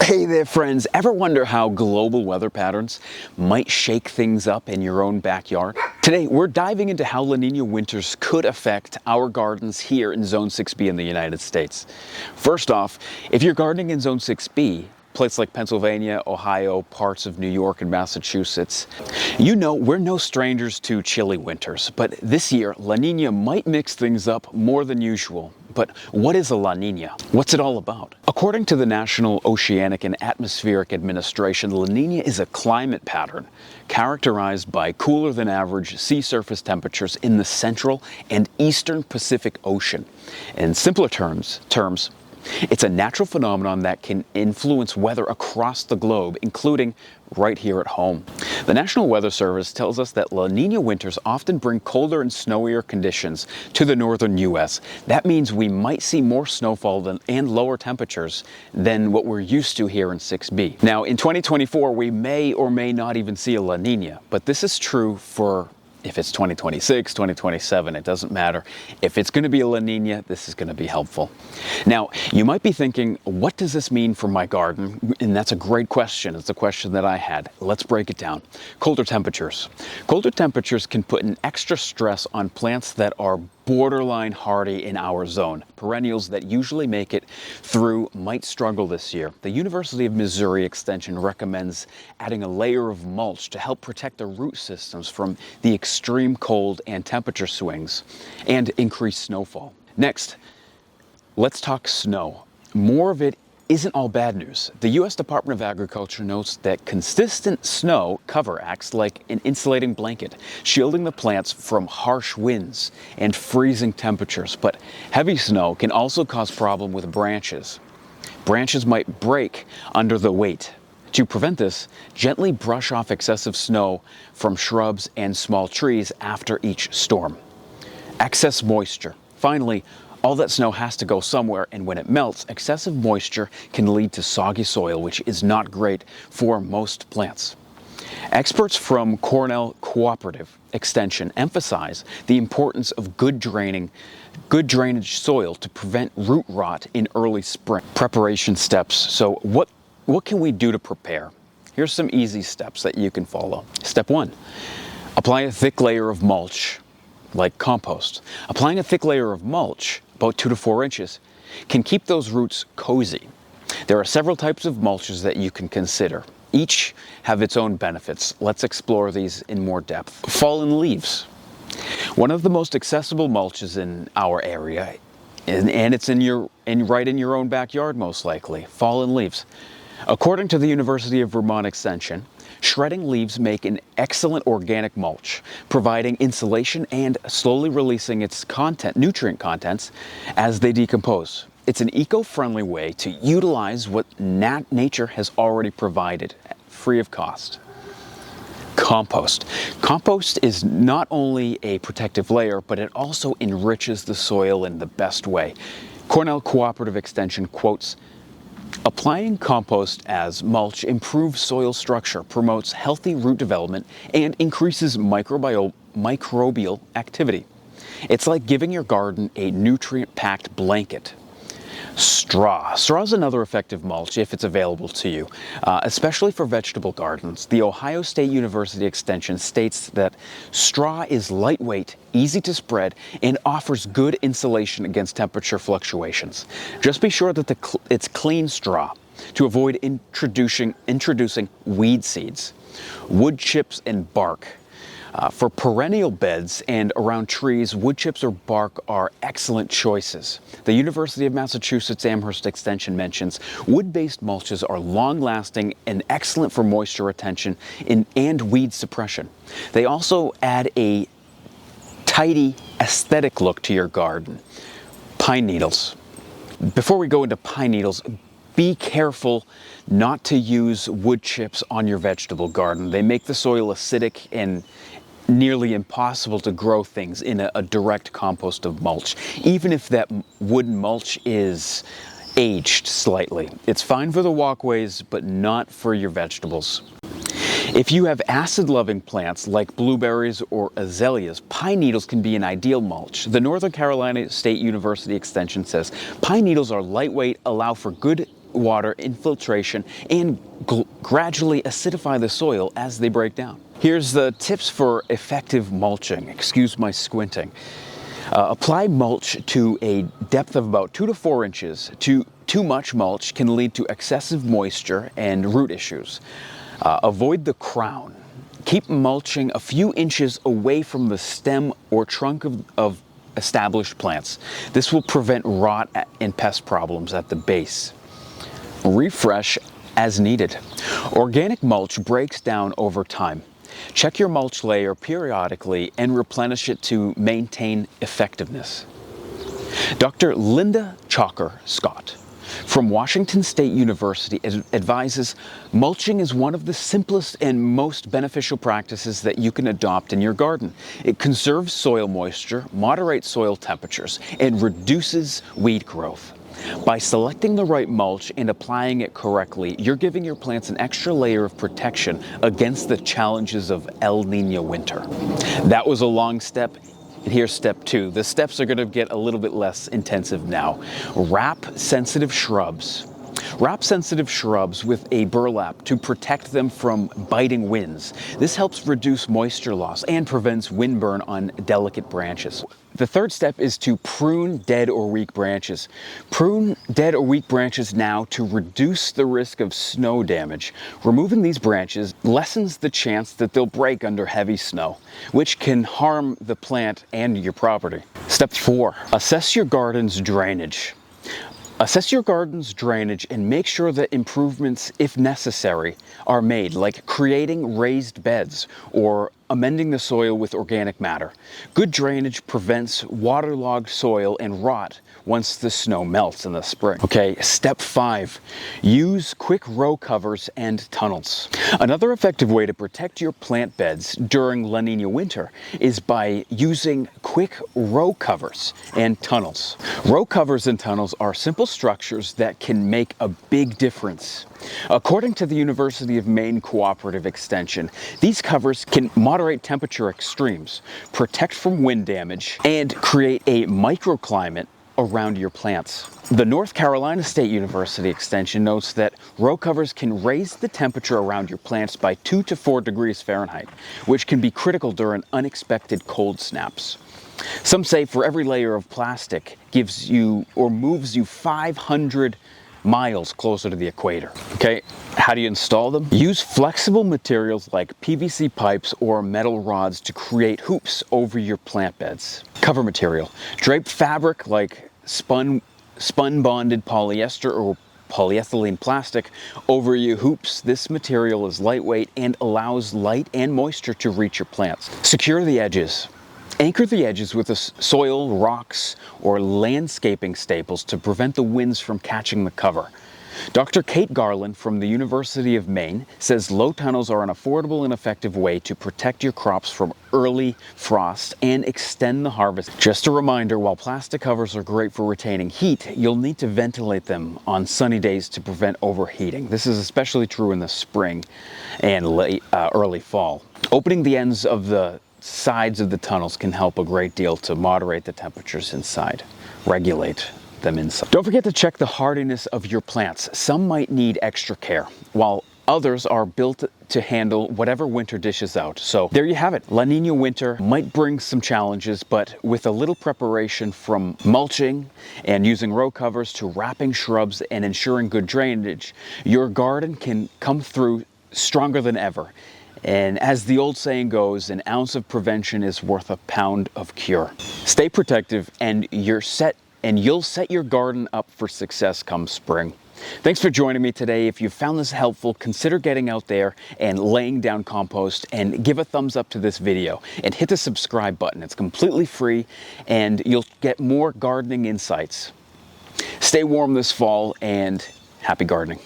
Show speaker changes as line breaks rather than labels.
Hey there friends, ever wonder how global weather patterns might shake things up in your own backyard? Today we're diving into how La Niña winters could affect our gardens here in Zone 6B in the United States. First off, if you're gardening in Zone 6B, places like Pennsylvania, Ohio, parts of New York and Massachusetts, you know we're no strangers to chilly winters, but this year La Niña might mix things up more than usual. But what is a La Niña? What's it all about? According to the National Oceanic and Atmospheric Administration, La Niña is a climate pattern characterized by cooler than average sea surface temperatures in the central and eastern Pacific Ocean. In simpler terms, it's a natural phenomenon that can influence weather across the globe, including right here at home. The National Weather Service tells us that La Niña winters often bring colder and snowier conditions to the northern U.S. That means we might see more snowfall and lower temperatures than what we're used to here in 6B. Now, in 2024, we may or may not even see a La Niña, but this is true for if it's 2026, 2027, it doesn't matter. If it's going to be a La Niña, this is going to be helpful. Now, you might be thinking, what does this mean for my garden? And that's a great question. It's a question that I had. Let's break it down. Colder temperatures. Colder temperatures can put an extra stress on plants that are borderline hardy in our zone. Perennials that usually make it through might struggle this year. The University of Missouri Extension recommends adding a layer of mulch to help protect the root systems from the extreme cold and temperature swings and increased snowfall. Next, let's talk snow. More of it isn't all bad news. The U.S. Department of Agriculture notes that consistent snow cover acts like an insulating blanket, shielding the plants from harsh winds and freezing temperatures. But heavy snow can also cause problems with branches. Branches might break under the weight. To prevent this, gently brush off excessive snow from shrubs and small trees after each storm. Excess moisture. Finally, all that snow has to go somewhere, and when it melts, excessive moisture can lead to soggy soil, which is not great for most plants. Experts from Cornell Cooperative Extension emphasize the importance of good drainage soil to prevent root rot in early spring. Preparation steps. So what can we do to prepare? Here's some easy steps that you can follow. Step 1, apply a thick layer of mulch, like compost. Applying a thick layer of mulch, about 2 to 4 inches, can keep those roots cozy. There are several types of mulches that you can consider. Each have its own benefits. Let's explore these in more depth. Fallen leaves. One of the most accessible mulches in our area, and it's right in your own backyard most likely, fallen leaves. According to the University of Vermont Extension, shredding leaves make an excellent organic mulch, providing insulation and slowly releasing its nutrient contents as they decompose. It's an eco-friendly way to utilize what nature has already provided, free of cost. Compost. Compost is not only a protective layer, but it also enriches the soil in the best way. Cornell Cooperative Extension quotes, "Applying compost as mulch improves soil structure, promotes healthy root development, and increases microbial activity. It's like giving your garden a nutrient-packed blanket." Straw. Straw is another effective mulch if it's available to you, especially for vegetable gardens. The Ohio State University Extension states that straw is lightweight, easy to spread, and offers good insulation against temperature fluctuations. Just be sure that it's clean straw to avoid introducing weed seeds. Wood chips and bark. For perennial beds and around trees, wood chips or bark are excellent choices. The University of Massachusetts Amherst Extension mentions wood-based mulches are long-lasting and excellent for moisture retention and weed suppression. They also add a tidy, aesthetic look to your garden. Pine needles. Before we go into pine needles, be careful not to use wood chips on your vegetable garden. They make the soil acidic and nearly impossible to grow things in a direct compost of mulch, even if that wooden mulch is aged slightly. It's fine for the walkways, but not for your vegetables. If you have acid-loving plants like blueberries or azaleas, pine needles can be an ideal mulch. The Northern Carolina State University Extension says pine needles are lightweight, allow for good water infiltration and gradually acidify the soil as they break down. Here's the tips for effective mulching. Excuse my squinting. Apply mulch to a depth of about 2 to 4 inches. Too much mulch can lead to excessive moisture and root issues. Avoid the crown. Keep mulching a few inches away from the stem or trunk of established plants. This will prevent rot and pest problems at the base. Refresh as needed. Organic mulch breaks down over time. Check your mulch layer periodically and replenish it to maintain effectiveness. Dr. Linda Chalker-Scott from Washington State University advises mulching is one of the simplest and most beneficial practices that you can adopt in your garden. It conserves soil moisture, moderates soil temperatures, and reduces weed growth. By selecting the right mulch and applying it correctly, you're giving your plants an extra layer of protection against the challenges of El Niño winter. That was a long step. And here's step 2. The steps are going to get a little bit less intensive now. Wrap sensitive shrubs. Wrap sensitive shrubs with a burlap to protect them from biting winds. This helps reduce moisture loss and prevents windburn on delicate branches. The third step is to prune dead or weak branches. Prune dead or weak branches now to reduce the risk of snow damage. Removing these branches lessens the chance that they'll break under heavy snow, which can harm the plant and your property. Step 4, assess your garden's drainage. Assess your garden's drainage and make sure that improvements, if necessary, are made, like creating raised beds or amending the soil with organic matter. Good drainage prevents waterlogged soil and rot once the snow melts in the spring. Okay, step 5, use quick row covers and tunnels. Another effective way to protect your plant beds during La Niña winter is by using quick row covers and tunnels. Row covers and tunnels are simple structures that can make a big difference. According to the University of Maine Cooperative Extension, these covers can moderate temperature extremes, protect from wind damage, and create a microclimate around your plants. The North Carolina State University Extension notes that row covers can raise the temperature around your plants by 2 to 4 degrees Fahrenheit, which can be critical during unexpected cold snaps. Some say for every layer of plastic gives you or moves you 500 miles closer to the equator. Okay, how do you install them? Use flexible materials like PVC pipes or metal rods to create hoops over your plant beds. Cover material. Drape fabric like spun bonded polyester or polyethylene plastic over your hoops. This material is lightweight and allows light and moisture to reach your plants. Secure the edges. Anchor the edges with soil, rocks, or landscaping staples to prevent the winds from catching the cover. Dr. Kate Garland from the University of Maine says low tunnels are an affordable and effective way to protect your crops from early frost and extend the harvest. Just a reminder, while plastic covers are great for retaining heat, you'll need to ventilate them on sunny days to prevent overheating. This is especially true in the spring and early fall. Opening the ends of the sides of the tunnels can help a great deal to moderate the temperatures inside, regulate them inside. Don't forget to check the hardiness of your plants. Some might need extra care, while others are built to handle whatever winter dishes out. So there you have it. La Niña winter might bring some challenges, but with a little preparation from mulching and using row covers to wrapping shrubs and ensuring good drainage, your garden can come through stronger than ever. And as the old saying goes, an ounce of prevention is worth a pound of cure. Stay protective and you'll set your garden up for success come spring. Thanks for joining me today. If you found this helpful, consider getting out there and laying down compost, and give a thumbs up to this video and hit the subscribe button. It's completely free and you'll get more gardening insights. Stay warm this fall and happy gardening.